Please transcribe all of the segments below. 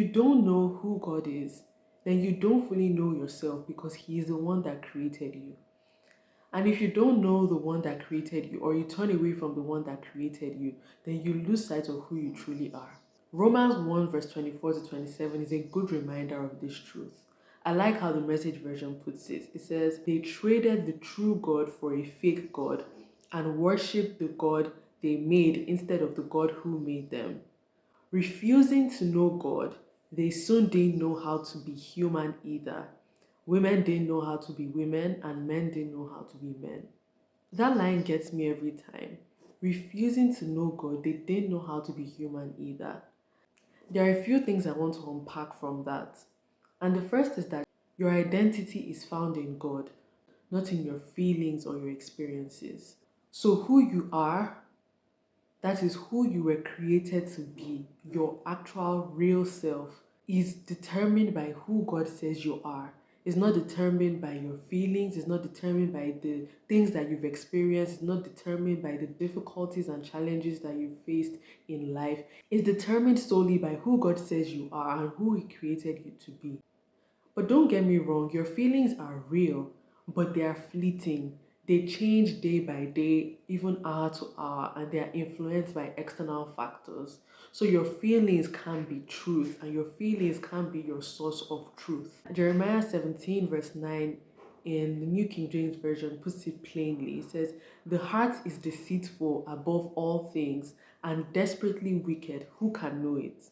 you don't know who God is, then you don't fully know yourself because He is the one that created you. And if you don't know the one that created you, or you turn away from the one that created you, then you lose sight of who you truly are. Romans 1 verse 24 to 27 is a good reminder of this truth. I like how the Message version puts it. It says, they traded the true God for a fake God and worshipped the God they made instead of the God who made them. Refusing to know God, they soon didn't know how to be human either. Women didn't know how to be women, and men didn't know how to be men. That line gets me every time. Refusing to know God, they didn't know how to be human either. There are a few things I want to unpack from that. And the first is that your identity is found in God, not in your feelings or your experiences. So who you are, that is who you were created to be, your actual real self, is determined by who God says you are. It's not determined by your feelings, it's not determined by the things that you've experienced, it's not determined by the difficulties and challenges that you faced in life. It's determined solely by who God says you are and who He created you to be. But don't get me wrong, your feelings are real, but they are fleeting. They change day by day, even hour to hour, and they are influenced by external factors. So your feelings can be truth, and your feelings can be your source of truth. Jeremiah 17 verse 9 in the New King James Version puts it plainly. It says, the heart is deceitful above all things and desperately wicked. Who can know it?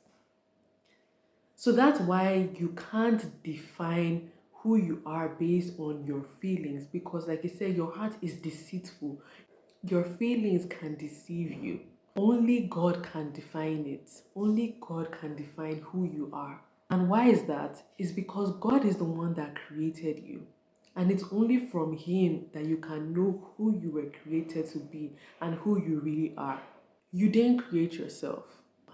So that's why you can't define who you are based on your feelings, because like I said, your heart is deceitful. Your feelings can deceive you. Only God can define it. Only God can define who you are. And why is that? It's because God is the one that created you. And it's only from Him that you can know who you were created to be and who you really are. You didn't create yourself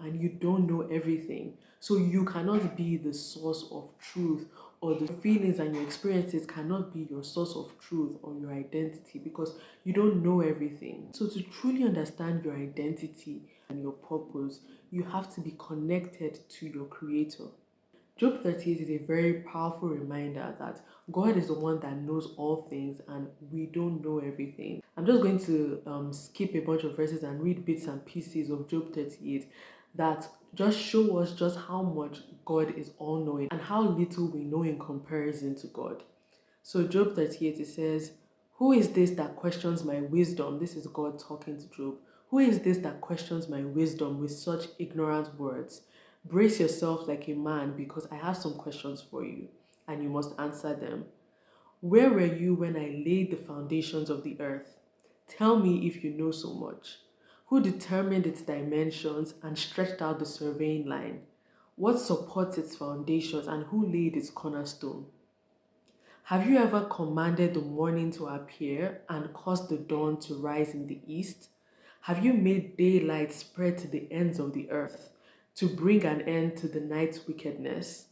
and you don't know everything. So you cannot be the source of truth, or the feelings and your experiences cannot be your source of truth or your identity because you don't know everything. So to truly understand your identity and your purpose, you have to be connected to your Creator. Job 38 is a very powerful reminder that God is the one that knows all things and we don't know everything. I'm just going to skip a bunch of verses and read bits and pieces of Job 38 that just show us just how much God is all-knowing and how little we know in comparison to God. So Job 38, it says, who is this that questions my wisdom? This is God talking to Job. Who is this that questions my wisdom with such ignorant words? Brace yourself like a man, because I have some questions for you, and you must answer them. Where were you when I laid the foundations of the earth? Tell me if you know so much. Who determined its dimensions and stretched out the surveying line? What supports its foundations and who laid its cornerstone? Have you ever commanded the morning to appear and caused the dawn to rise in the east? Have you made daylight spread to the ends of the earth to bring an end to the night's wickedness?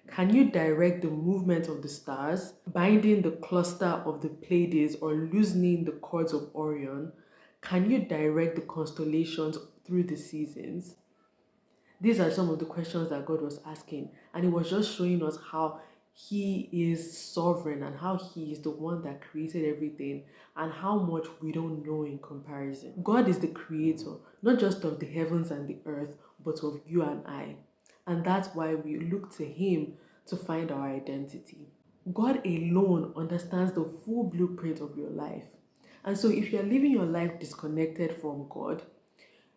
Can you direct the movement of the stars, binding the cluster of the Pleiades or loosening the cords of Orion? Can you direct the constellations through the seasons? These are some of the questions that God was asking, and He was just showing us how He is sovereign and how He is the one that created everything and how much we don't know in comparison. God is the creator, not just of the heavens and the earth, but of you and I. And that's why we look to Him to find our identity. God alone understands the full blueprint of your life. And so if you're living your life disconnected from God,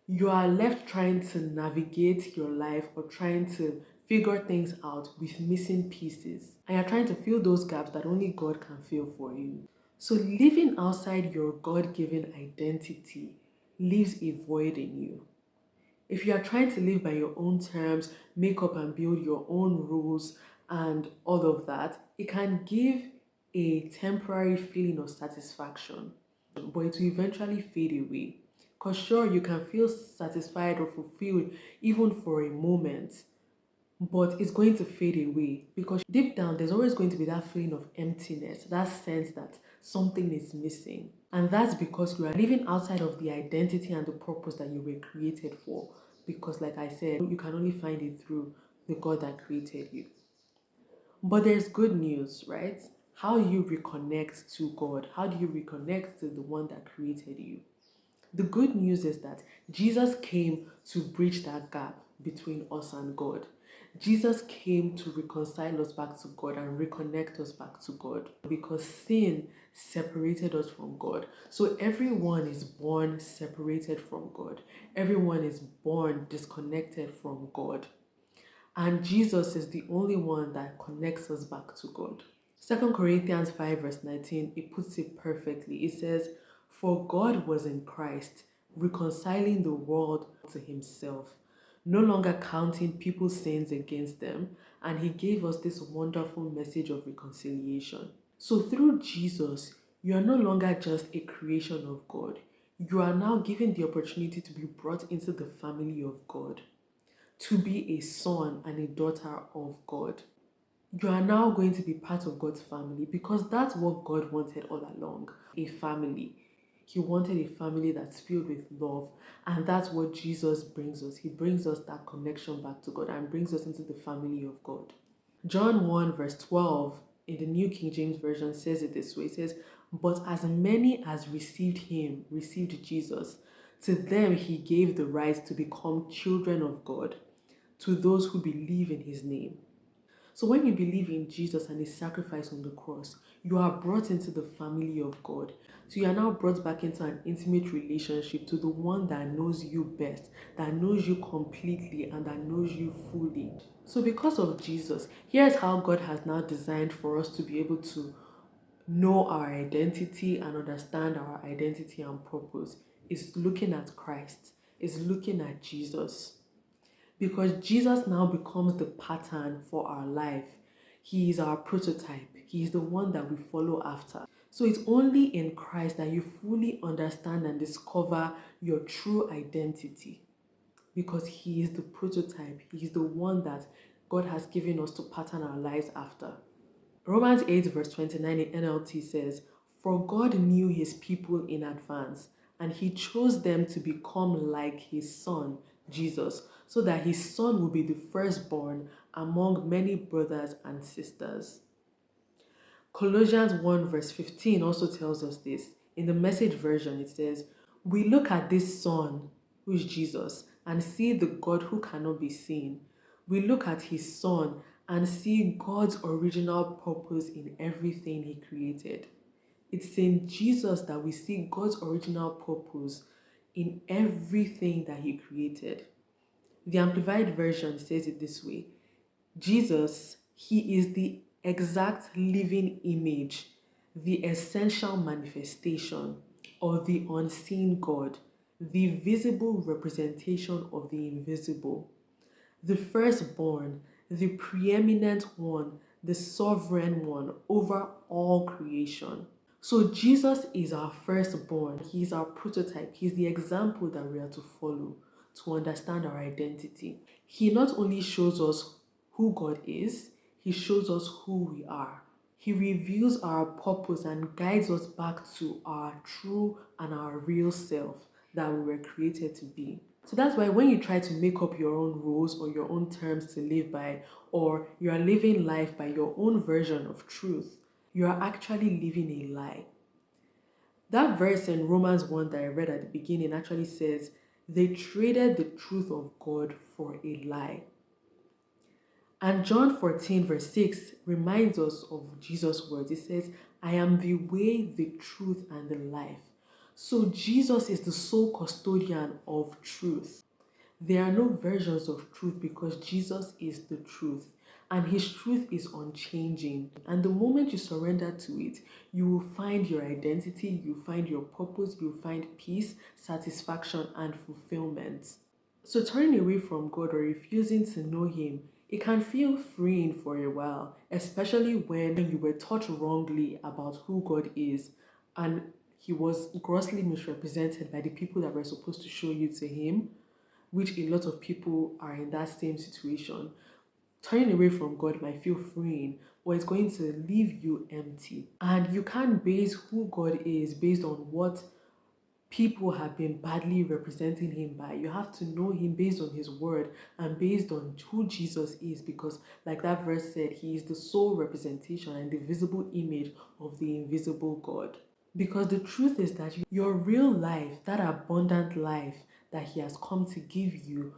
you are left trying to navigate your life or trying to figure things out with missing pieces. And you're trying to fill those gaps that only God can fill for you. So living outside your God-given identity leaves a void in you. If you are trying to live by your own terms, make up and build your own rules and all of that, it can give a temporary feeling of satisfaction, but it will eventually fade away. Because sure, you can feel satisfied or fulfilled even for a moment, but it's going to fade away because deep down there's always going to be that feeling of emptiness, that sense that something is missing. And that's because you are living outside of the identity and the purpose that you were created for. Because like I said, you can only find it through the God that created you. But there's good news, right? How do you reconnect to God? How do you reconnect to the one that created you? The good news is that Jesus came to bridge that gap between us and God. Jesus came to reconcile us back to God and reconnect us back to God because sin separated us from God. So everyone is born separated from God. Everyone is born disconnected from God. And Jesus is the only one that connects us back to God. 2 Corinthians 5 verse 19, it puts it perfectly. It says, "For God was in Christ, reconciling the world to himself, no longer counting people's sins against them, and he gave us this wonderful message of reconciliation." So through Jesus, you are no longer just a creation of God. You are now given the opportunity to be brought into the family of God, to be a son and a daughter of God. You are now going to be part of God's family because that's what God wanted all along, a family. He wanted a family that's filled with love, and that's what Jesus brings us. He brings us that connection back to God and brings us into the family of God. John 1 verse 12 in the New King James Version says it this way. It says, "But as many as received him, received Jesus, to them he gave the right to become children of God, to those who believe in his name." So when you believe in Jesus and his sacrifice on the cross, you are brought into the family of God. So you are now brought back into an intimate relationship to the one that knows you best, that knows you completely, and that knows you fully. So because of Jesus, here's how God has now designed for us to be able to know our identity and understand our identity and purpose is looking at Christ, is looking at Jesus. Because Jesus now becomes the pattern for our life. He is our prototype. He is the one that we follow after. So it's only in Christ that you fully understand and discover your true identity. Because he is the prototype. He is the one that God has given us to pattern our lives after. Romans 8 verse 29 in NLT says, "For God knew his people in advance, and he chose them to become like his son, Jesus, so that his son will be the firstborn among many brothers and sisters." Colossians 1 verse 15 also tells us this. In the Message version, it says, "We look at this son, who is Jesus, and see the God who cannot be seen. We look at his son and see God's original purpose in everything he created." It's in Jesus that we see God's original purpose in everything that he created. The Amplified Version says it this way: Jesus, he is the exact living image, the essential manifestation of the unseen God, the visible representation of the invisible, the firstborn, the preeminent one, the sovereign one over all creation. So Jesus is our firstborn. He is our prototype. He is the example that we are to follow to understand our identity. He not only shows us who God is, he shows us who we are. He reveals our purpose and guides us back to our true and our real self that we were created to be. So that's why when you try to make up your own rules or your own terms to live by, or you are living life by your own version of truth, you are actually living a lie. That verse in Romans 1 that I read at the beginning actually says, "They traded the truth of God for a lie." And John 14 verse 6 reminds us of Jesus' words. It says, "I am the way, the truth, and the life." So Jesus is the sole custodian of truth. There are no versions of truth because Jesus is the truth, and his truth is unchanging. And the moment you surrender to it, you will find your identity, you find your purpose, you find peace, satisfaction, and fulfillment. So turning away from God or refusing to know him, it can feel freeing for a while, especially when you were taught wrongly about who God is and he was grossly misrepresented by the people that were supposed to show you to him, which a lot of people are in that same situation. Turning away from God might feel freeing, but it's going to leave you empty. And you can't base who God is based on what people have been badly representing him by. You have to know him based on his word and based on who Jesus is, because like that verse said, he is the sole representation and the visible image of the invisible God. Because the truth is that your real life, that abundant life that he has come to give you,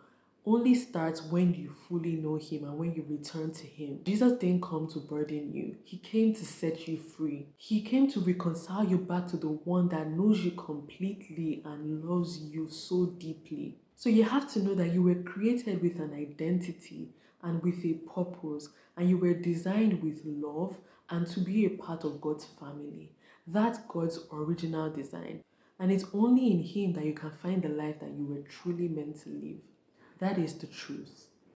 only starts when you fully know him and when you return to him. Jesus didn't come to burden you. He came to set you free. He came to reconcile you back to the one that knows you completely and loves you so deeply. So you have to know that you were created with an identity and with a purpose, and you were designed with love and to be a part of God's family. That's God's original design. And it's only in him that you can find the life that you were truly meant to live. That is the truth.